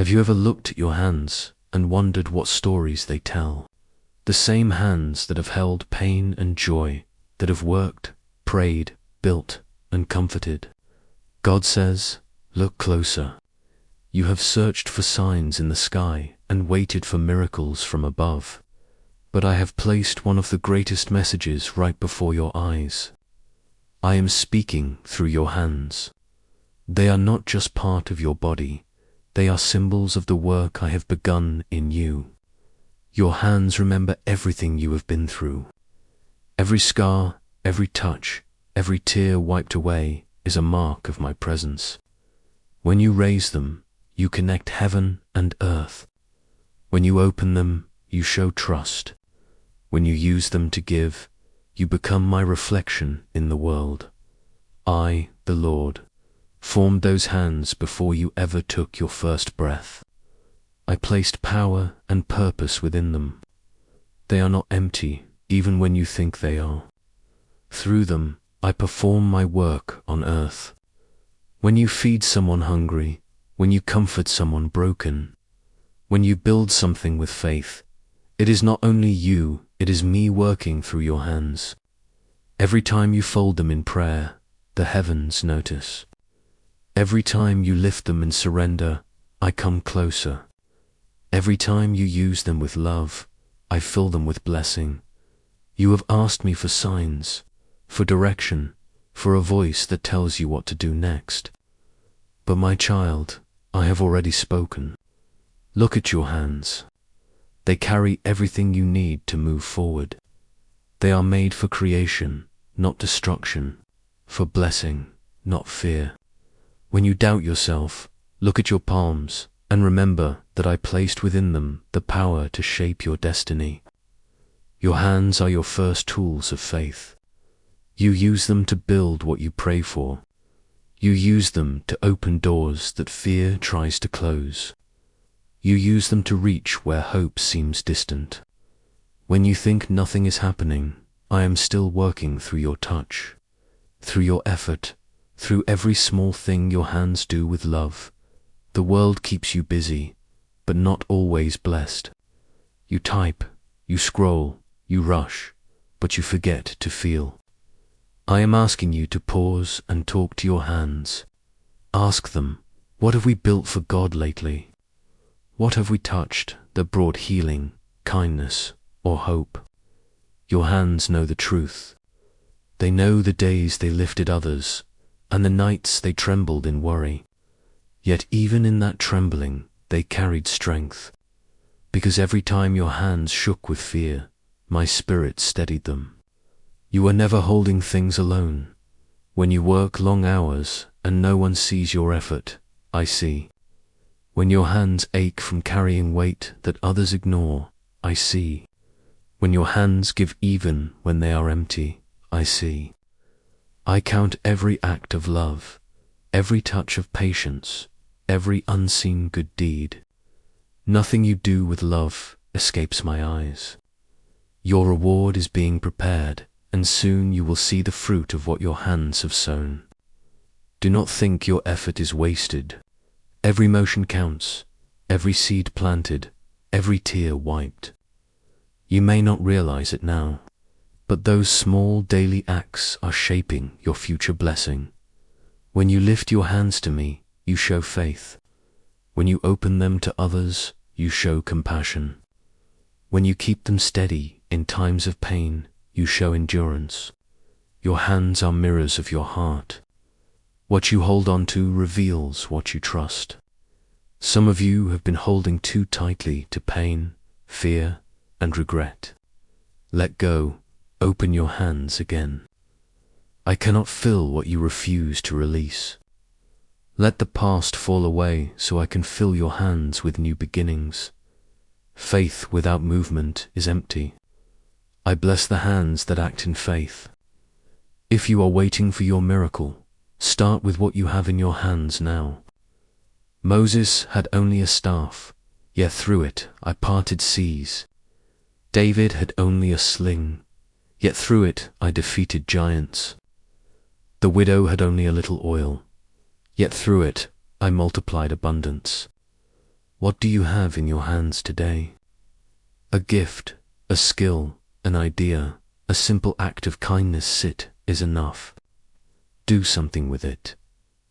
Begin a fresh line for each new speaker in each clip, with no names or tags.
Have you ever looked at your hands and wondered what stories they tell? The same hands that have held pain and joy, that have worked, prayed, built, and comforted. God says, look closer. You have searched for signs in the sky and waited for miracles from above. But I have placed one of the greatest messages right before your eyes. I am speaking through your hands. They are not just part of your body. They are symbols of the work I have begun in you. Your hands remember everything you have been through. Every scar, every touch, every tear wiped away is a mark of my presence. When you raise them, you connect heaven and earth. When you open them, you show trust. When you use them to give, you become my reflection in the world. I, the Lord, formed those hands before you ever took your first breath. I placed power and purpose within them. They are not empty, even when you think they are. Through them, I perform my work on earth. When you feed someone hungry, when you comfort someone broken, when you build something with faith, it is not only you, it is me working through your hands. Every time you fold them in prayer, the heavens notice. Every time you lift them in surrender, I come closer. Every time you use them with love, I fill them with blessing. You have asked me for signs, for direction, for a voice that tells you what to do next. But my child, I have already spoken. Look at your hands. They carry everything you need to move forward. They are made for creation, not destruction, for blessing, not fear. When you doubt yourself, look at your palms and remember that I placed within them the power to shape your destiny. Your hands are your first tools of faith. You use them to build what you pray for. You use them to open doors that fear tries to close. You use them to reach where hope seems distant. When you think nothing is happening, I am still working through your touch, through your effort, through every small thing your hands do with love. The world keeps you busy, but not always blessed. You type, you scroll, you rush, but you forget to feel. I am asking you to pause and talk to your hands. Ask them, what have we built for God lately? What have we touched that brought healing, kindness, or hope? Your hands know the truth. They know the days they lifted others, and the nights they trembled in worry. Yet even in that trembling, they carried strength. Because every time your hands shook with fear, my spirit steadied them. You are never holding things alone. When you work long hours and no one sees your effort, I see. When your hands ache from carrying weight that others ignore, I see. When your hands give even when they are empty, I see. I count every act of love, every touch of patience, every unseen good deed. Nothing you do with love escapes my eyes. Your reward is being prepared, and soon you will see the fruit of what your hands have sown. Do not think your effort is wasted. Every motion counts, every seed planted, every tear wiped. You may not realize it now, but those small daily acts are shaping your future blessing. When you lift your hands to me, you show faith. When you open them to others, you show compassion. When you keep them steady in times of pain, you show endurance. Your hands are mirrors of your heart. What you hold on to reveals what you trust. Some of you have been holding too tightly to pain, fear, and regret. Let go. Open your hands again. I cannot fill what you refuse to release. Let the past fall away so I can fill your hands with new beginnings. Faith without movement is empty. I bless the hands that act in faith. If you are waiting for your miracle, start with what you have in your hands now. Moses had only a staff, yet through it I parted seas. David had only a sling, yet through it I defeated giants. The widow had only a little oil, yet through it I multiplied abundance. What do you have in your hands today? A gift, a skill, an idea, a simple act of kindness is enough. Do something with it.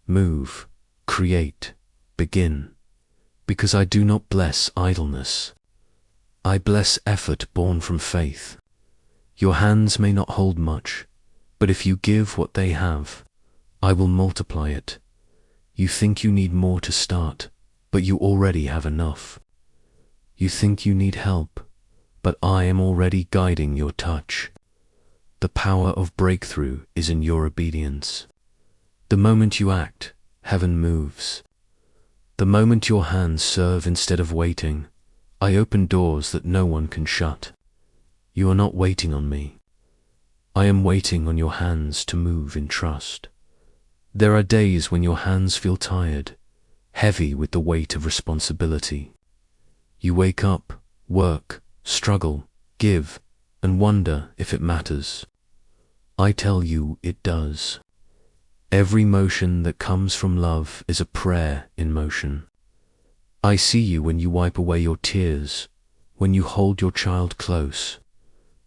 Move, create, begin. Because I do not bless idleness. I bless effort born from faith. Your hands may not hold much, but if you give what they have, I will multiply it. You think you need more to start, but you already have enough. You think you need help, but I am already guiding your touch. The power of breakthrough is in your obedience. The moment you act, heaven moves. The moment your hands serve instead of waiting, I open doors that no one can shut. You are not waiting on me. I am waiting on your hands to move in trust. There are days when your hands feel tired, heavy with the weight of responsibility. You wake up, work, struggle, give, and wonder if it matters. I tell you it does. Every motion that comes from love is a prayer in motion. I see you when you wipe away your tears, when you hold your child close,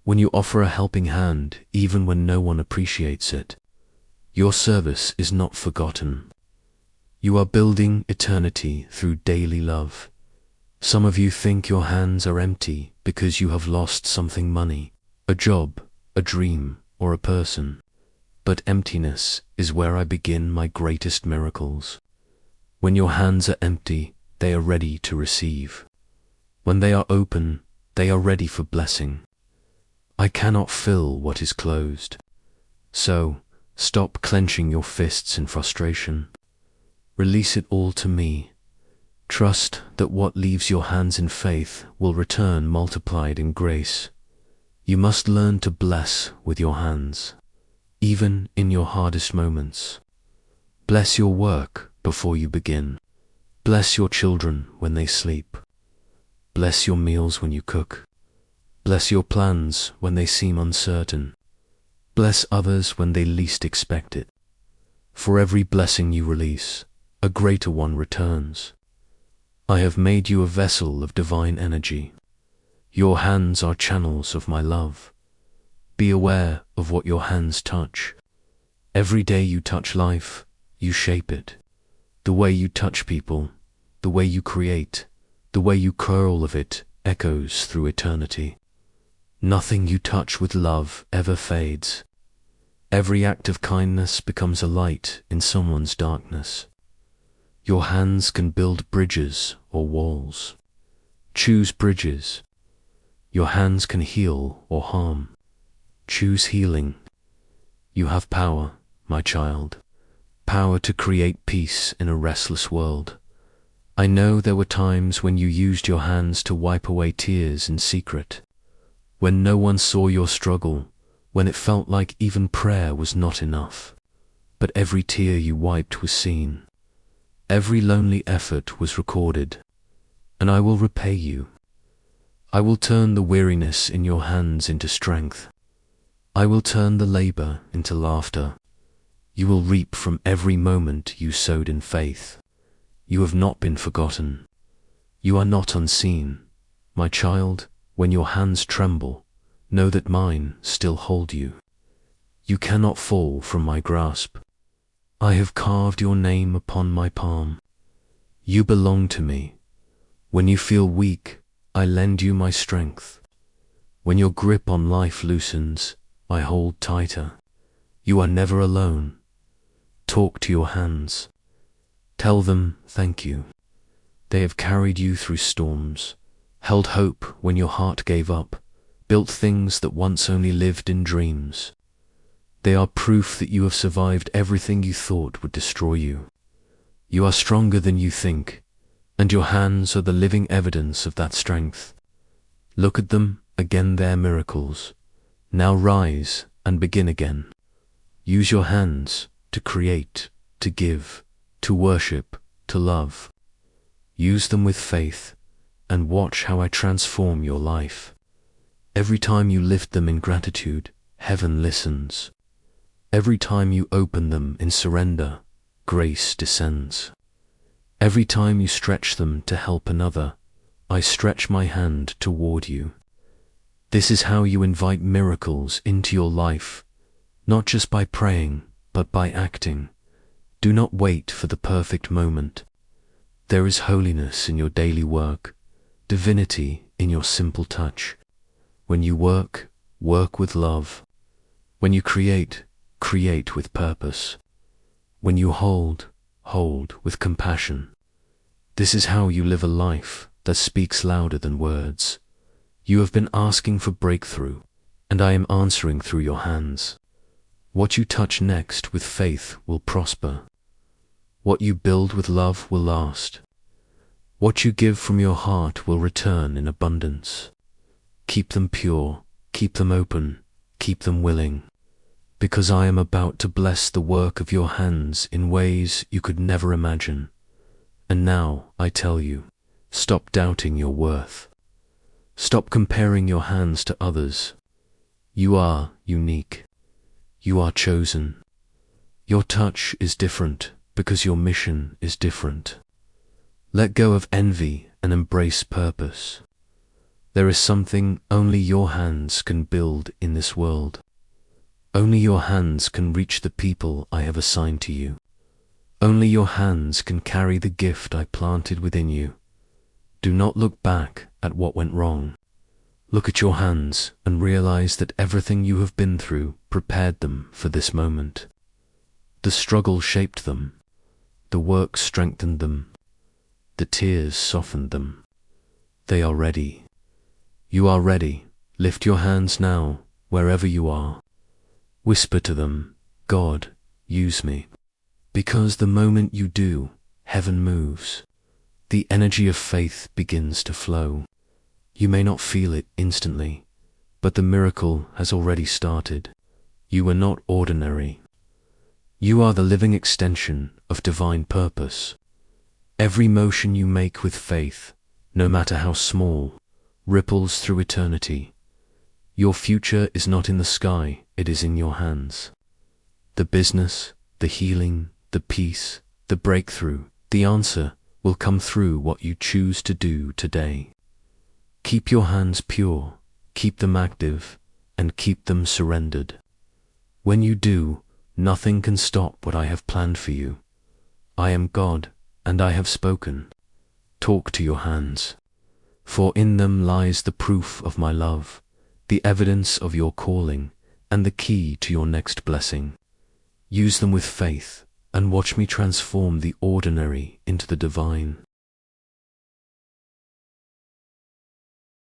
when you offer a helping hand even when no one appreciates it. Your service is not forgotten. You are building eternity through daily love. Some of you think your hands are empty because you have lost something: money, a job, a dream, or a person. But emptiness is where I begin my greatest miracles. When your hands are empty, they are ready to receive. When they are open, they are ready for blessing. I cannot fill what is closed. So, stop clenching your fists in frustration. Release it all to me. Trust that what leaves your hands in faith will return multiplied in grace. You must learn to bless with your hands, even in your hardest moments. Bless your work before you begin. Bless your children when they sleep. Bless your meals when you cook. Bless your plans when they seem uncertain. Bless others when they least expect it. For every blessing you release, a greater one returns. I have made you a vessel of divine energy. Your hands are channels of my love. Be aware of what your hands touch. Every day you touch life, you shape it. The way you touch people, the way you create, the way you curl of it echoes through eternity. Nothing you touch with love ever fades. Every act of kindness becomes a light in someone's darkness. Your hands can build bridges or walls. Choose bridges. Your hands can heal or harm. Choose healing. You have power, my child. Power to create peace in a restless world. I know there were times when you used your hands to wipe away tears in secret, when no one saw your struggle, when it felt like even prayer was not enough. But every tear you wiped was seen. Every lonely effort was recorded, and I will repay you. I will turn the weariness in your hands into strength. I will turn the labor into laughter. You will reap from every moment you sowed in faith. You have not been forgotten. You are not unseen. My child, when your hands tremble, know that mine still hold you. You cannot fall from my grasp. I have carved your name upon my palm. You belong to me. When you feel weak, I lend you my strength. When your grip on life loosens, I hold tighter. You are never alone. Talk to your hands. Tell them thank you. They have carried you through storms, held hope when your heart gave up, built things that once only lived in dreams. They are proof that you have survived everything you thought would destroy you. You are stronger than you think, and your hands are the living evidence of that strength. Look at them, again their miracles. Now rise and begin again. Use your hands to create, to give, to worship, to love. Use them with faith, and watch how I transform your life. Every time you lift them in gratitude, heaven listens. Every time you open them in surrender, grace descends. Every time you stretch them to help another, I stretch my hand toward you. This is how you invite miracles into your life, not just by praying, but by acting. Do not wait for the perfect moment. There is holiness in your daily work, divinity in your simple touch. When you work, work with love. When you create, create with purpose. When you hold, hold with compassion. This is how you live a life that speaks louder than words. You have been asking for breakthrough, and I am answering through your hands. What you touch next with faith will prosper. What you build with love will last. What you give from your heart will return in abundance. Keep them pure, keep them open, keep them willing, because I am about to bless the work of your hands in ways you could never imagine. And now, I tell you, stop doubting your worth. Stop comparing your hands to others. You are unique. You are chosen. Your touch is different because your mission is different. Let go of envy and embrace purpose. There is something only your hands can build in this world. Only your hands can reach the people I have assigned to you. Only your hands can carry the gift I planted within you. Do not look back at what went wrong. Look at your hands and realize that everything you have been through prepared them for this moment. The struggle shaped them. The work strengthened them. The tears softened them. They are ready. You are ready. Lift your hands now, wherever you are. Whisper to them, God, use me. Because the moment you do, heaven moves. The energy of faith begins to flow. You may not feel it instantly, but the miracle has already started. You are not ordinary. You are the living extension of divine purpose. Every motion you make with faith, no matter how small, ripples through eternity. Your future is not in the sky, it is in your hands. The business, the healing, the peace, the breakthrough, the answer will come through what you choose to do today. Keep your hands pure, keep them active, and keep them surrendered. When you do, nothing can stop what I have planned for you. I am God, and I have spoken. Talk to your hands, for in them lies the proof of my love, the evidence of your calling, and the key to your next blessing. Use them with faith, and watch me transform the ordinary into the divine.